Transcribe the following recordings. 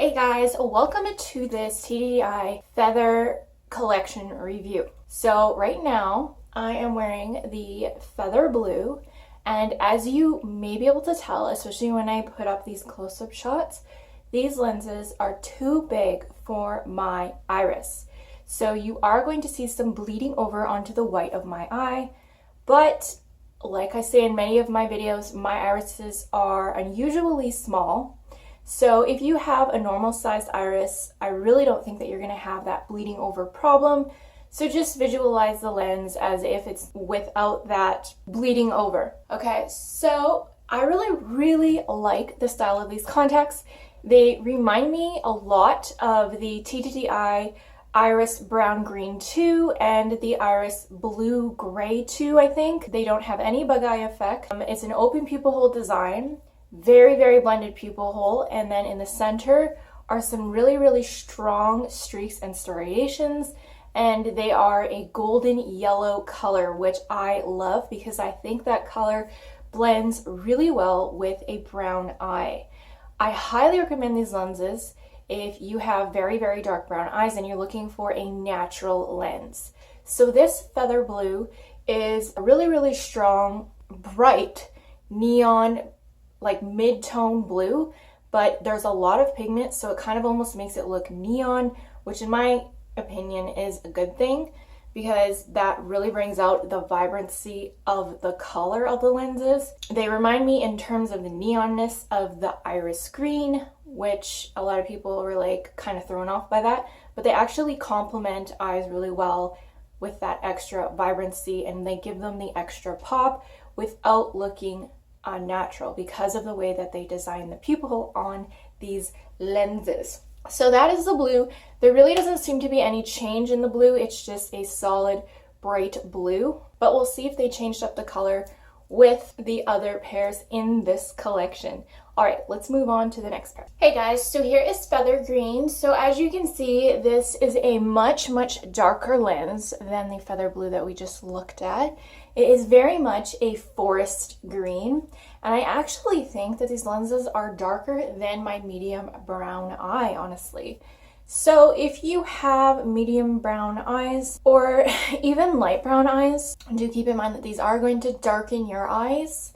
Hey guys, welcome to this TTDEYE Feather Collection review. So right now I am wearing the feather blue, and as you may be able to tell, especially when I put up these close-up shots, these lenses are too big for my iris. So you are going to see some bleeding over onto the white of my eye, but like I say in many of my videos, my irises are unusually small. So if you have a normal sized iris, I really don't think that you're going to have that bleeding over problem. So just visualize the lens as if it's without that bleeding over. Okay, so I really like the style of these contacts. They remind me a lot of the TTDEYE Iris Brown Green 2 and the Iris Blue Gray 2, I think. They don't have any bug eye effect. It's an open pupil hole design. Very blended pupil hole, and then in the center are some really strong streaks and striations, and they are a golden yellow color, which I love because I think that color blends really well with a brown eye. I highly recommend these lenses if you have very dark brown eyes and you're looking for a natural lens. So this feather blue is a really strong, bright neon, like mid-tone blue, but there's a lot of pigment, so it kind of almost makes it look neon, which in my opinion is a good thing because that really brings out the vibrancy of the color of the lenses. They remind me in terms of the neonness of the iris green, which a lot of people were like kind of thrown off by that, but they actually complement eyes really well with that extra vibrancy, and they give them the extra pop without looking unnatural because of the way that they design the pupil hole on these lenses. So that is the blue. There really doesn't seem to be any change in the blue. It's just a solid bright blue, but we'll see if they changed up the color with the other pairs in this collection. All right, let's move on to the next pair. Hey guys, so here is feather green. So as you can see, this is a much darker lens than the feather blue that we just looked at. It is very much a forest green, and I actually think that these lenses are darker than my medium brown eye, honestly. So if you have medium brown eyes or even light brown eyes, do keep in mind that these are going to darken your eyes,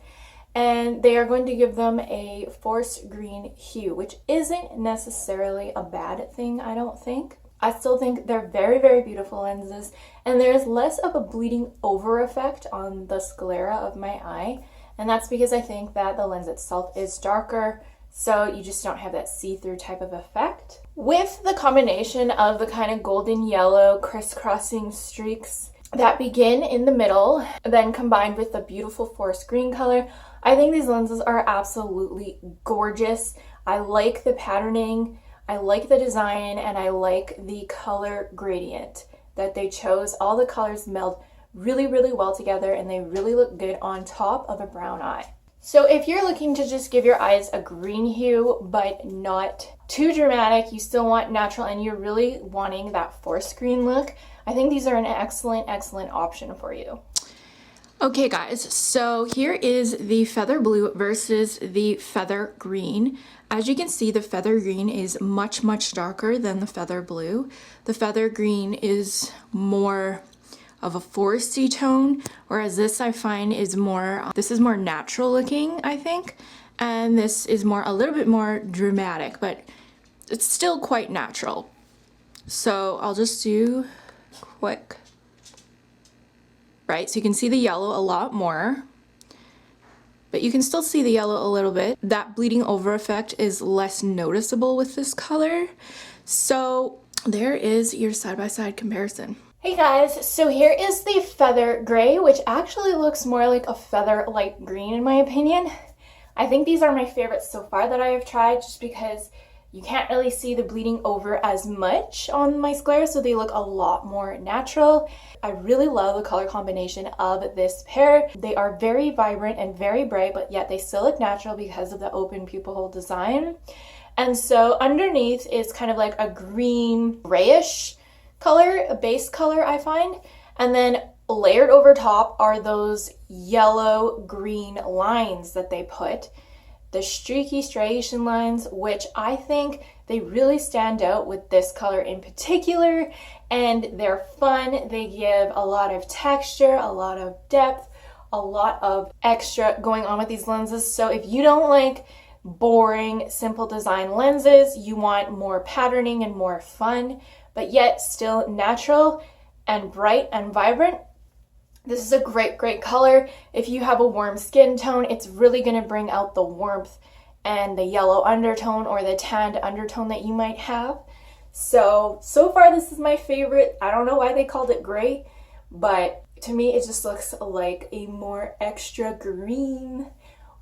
and they are going to give them a forest green hue, which isn't necessarily a bad thing, I don't think. I still think they're very beautiful lenses, and there's less of a bleeding over effect on the sclera of my eye, and that's because I think that the lens itself is darker, so you just don't have that see-through type of effect. With the combination of the kind of golden yellow crisscrossing streaks that begin in the middle, then combined with the beautiful forest green color, I think these lenses are absolutely gorgeous. I like the patterning, I like the design, and I like the color gradient that they chose. All the colors meld really well together, and they really look good on top of a brown eye. So if you're looking to just give your eyes a green hue, but not too dramatic, you still want natural, and you're really wanting that forest green look, I think these are an excellent option for you. Okay guys, so here is the feather blue versus the feather green. As you can see, the feather green is much darker than the feather blue. The feather green is more of a foresty tone, whereas this I find is more, this is more natural looking, I think, and this is a little bit more dramatic, but it's still quite natural. So I'll just do quick. Right, so you can see the yellow a lot more, but you can still see the yellow a little bit. That bleeding over effect is less noticeable with this color. So there is your side-by-side comparison. Hey guys, so here is the feather gray, which actually looks more like a feather light green in my opinion. I think these are my favorites so far that I have tried, just because you can't really see the bleeding over as much on my sclera, so they look a lot more natural. I really love the color combination of this pair. They are very vibrant and very bright, but yet they still look natural because of the open pupil hole design. And so underneath is kind of like a green grayish color, a base color I find. And then layered over top are those yellow green lines that they put. The streaky striation lines, which I think They really stand out with this color in particular, and they're fun. They give a lot of texture, a lot of depth, a lot of extra going on with these lenses. So if you don't like boring, simple design lenses, you want more patterning and more fun, but yet still natural and bright and vibrant, this is a great color. If you have a warm skin tone, it's really going to bring out the warmth and the yellow undertone or the tanned undertone that you might have. So far this is my favorite. I don't know why they called it gray, but to me it just looks like a more extra green.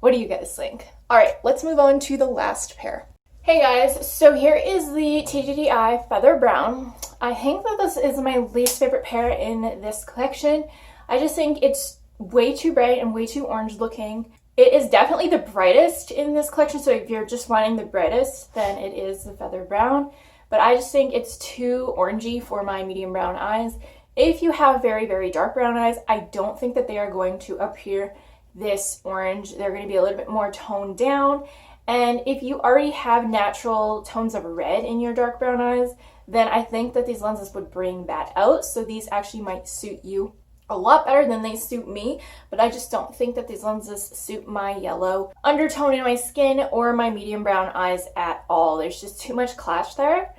What do you guys think? All right, let's move on to the last pair. Hey guys, so here is the TTDEYE Feather Brown. I think that this is my least favorite pair in this collection. I just think it's way too bright and way too orange looking. It is definitely the brightest in this collection, so if you're just wanting the brightest, then it is the Feather Brown. But I just think it's too orangey for my medium brown eyes. If you have very dark brown eyes, I don't think that they are going to appear this orange. They're going to be a little bit more toned down. And if you already have natural tones of red in your dark brown eyes, then I think that these lenses would bring that out. So these actually might suit you a lot better than they suit me, but I just don't think that these lenses suit my yellow undertone in my skin or my medium brown eyes at all. There's just too much clash there.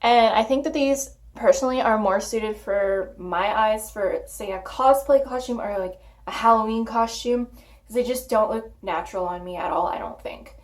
And I think that these personally are more suited for my eyes for, say, a cosplay costume or like a Halloween costume, because they just don't look natural on me at all, I don't think.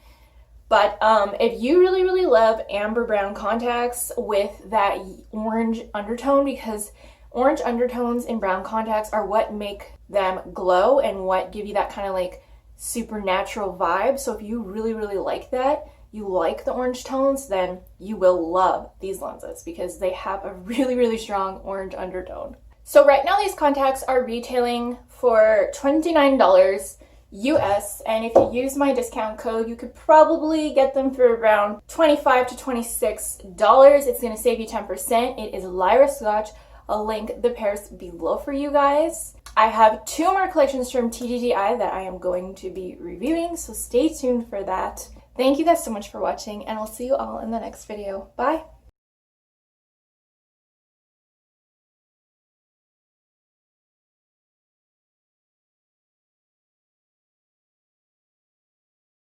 But if you really love amber brown contacts with that orange undertone, because orange undertones in brown contacts are what make them glow and what give you that kind of like supernatural vibe. So if you really like that, you like the orange tones, then you will love these lenses because they have a really strong orange undertone. So right now these contacts are retailing for $29 US, and if you use my discount code, you could probably get them for around $25 to $26. It's going to save you 10%. It is Lyra Scotch. I'll link the pairs below for you guys. I have 2 more collections from TTDEYE that I am going to be reviewing, so stay tuned for that. Thank you guys so much for watching, and I'll see you all in the next video. Bye!